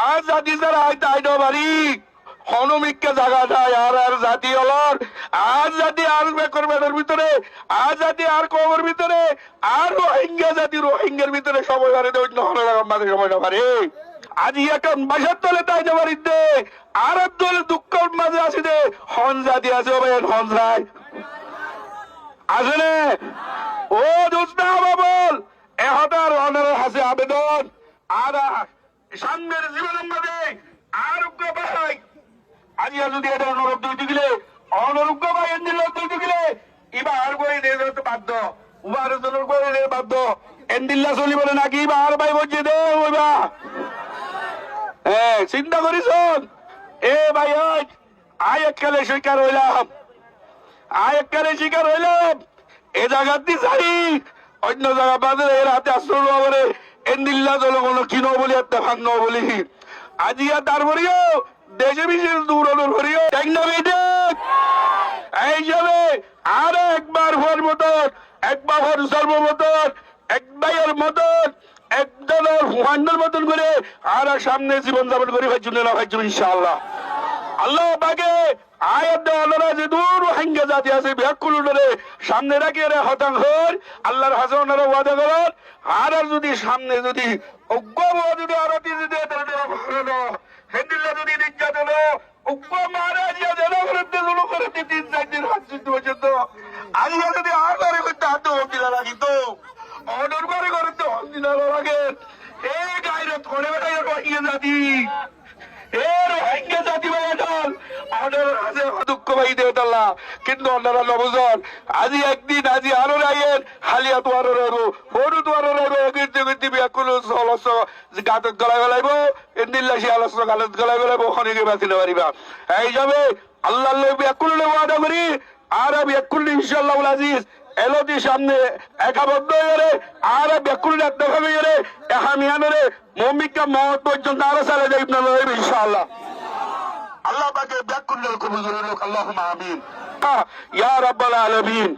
আর জাতি যারা তাই বাড়ি হনমিককে জায়গা যায় আর জাতি হলর আর জাতি আর বেকরবেদের ভিতরে আর জাতি আর কবর ভিতরে আর রোহিঙ্গা জাতি রোহিঙ্গার ভিতরে সময় পারে মাঝে সময় না পারে আজি এখন বাসার তলে তাই না বাড়িতে আর দলে দুঃখ মাঝে আছে যে হন জাতি আছে হন যায় আসলে ও জোৎস্না বাবল এহতার অনারের হাসে আবেদন আর সামনের জীবনের মাঝে আরোগ্য ভাই আজিয়া যদি এটা অনুরোধ দুইটি গেলে অনরোগ্য ভাই এন্দিল দুইটি গেলে এবার করে দিয়ে বাধ্য উবার করে বাধ্য এন্দিল্লা চলি বলে নাকি এবার ভাই বলছে দে ওইবা হ্যাঁ চিন্তা করিস এ ভাই আয় এককালে শিকার হইলাম আয় এককালে শিকার হইলাম এ জায়গাতে যাই অন্য জায়গা বাদে এর হাতে আশ্রয় করে এন্দিল্লা জনগণ কিনো বলি একটা ভাঙ বলি আজিয়া তারপরেও দেশে বিশেষ দূরণের ভরিও এই যাবে আর একবার হওয়ার মতন একবার হওয়ার সর্বমতন এক ভাইয়ের মতন একদলের হুয়ান্ডের মতন করে আর সামনে জীবন যাপন করি ভাই জন্য না ভাই ইনশাআল্লাহ আল্লাহ পাকে আয়াত দেওয়া যে দূর রোহিঙ্গা জাতি আছে ব্যাকুলরে সামনে রাখি রে হতাঙ্গ আল্লাহর হাসানারা ওয়াদা করেন আর যদি সামনে যদি অজ্ঞ যদি আরতি যদি হেন্দিল্লা যদি নির্যাতন অজ্ঞ মহারাজিয়া যেন করতে শুরু করতে 3-4 দিন হাত যুদ্ধ পর্যন্ত আজকে যদি আগারে করতে হাত হন্দিলা রাখিত অর্ডার করে করতে হন্দিলা লাগে এই গাইরত করে বেটাই রোহিঙ্গা জাতি রোহিঙ্গা জাতি দুঃখ পাই দেওয়া কিন্তু অন্যরা নবজন আজি একদিন আজি আরো রাইয়ের হালিয়া তো আরো রাইব সরু তো আরো রাইব কীর্তি কীর্তি ব্যাকুল অলস গাতত গলাই গলাইব এন্দিল্লাসী আলস গালত গলাই গলাইব খনিকে বাঁচিতে পারিবা এই যাবে আল্লাহ ব্যাকুল ওয়াদা করি আর ব্যাকুল ইনশাআল্লাহ আজিজ এলতি সামনে একাবদ্ধ হয়ে আর ব্যাকুল একটা ভাবে গেলে হামিয়ানরে মমিকা মহৎ পর্যন্ত আরো সারা যাই ইনশাআল্লাহ আল্লাহ পাকে ব্যাকুল কবুল করুন আল্লাহুম্মা আমিন ইয়া রাব্বাল আলামিন।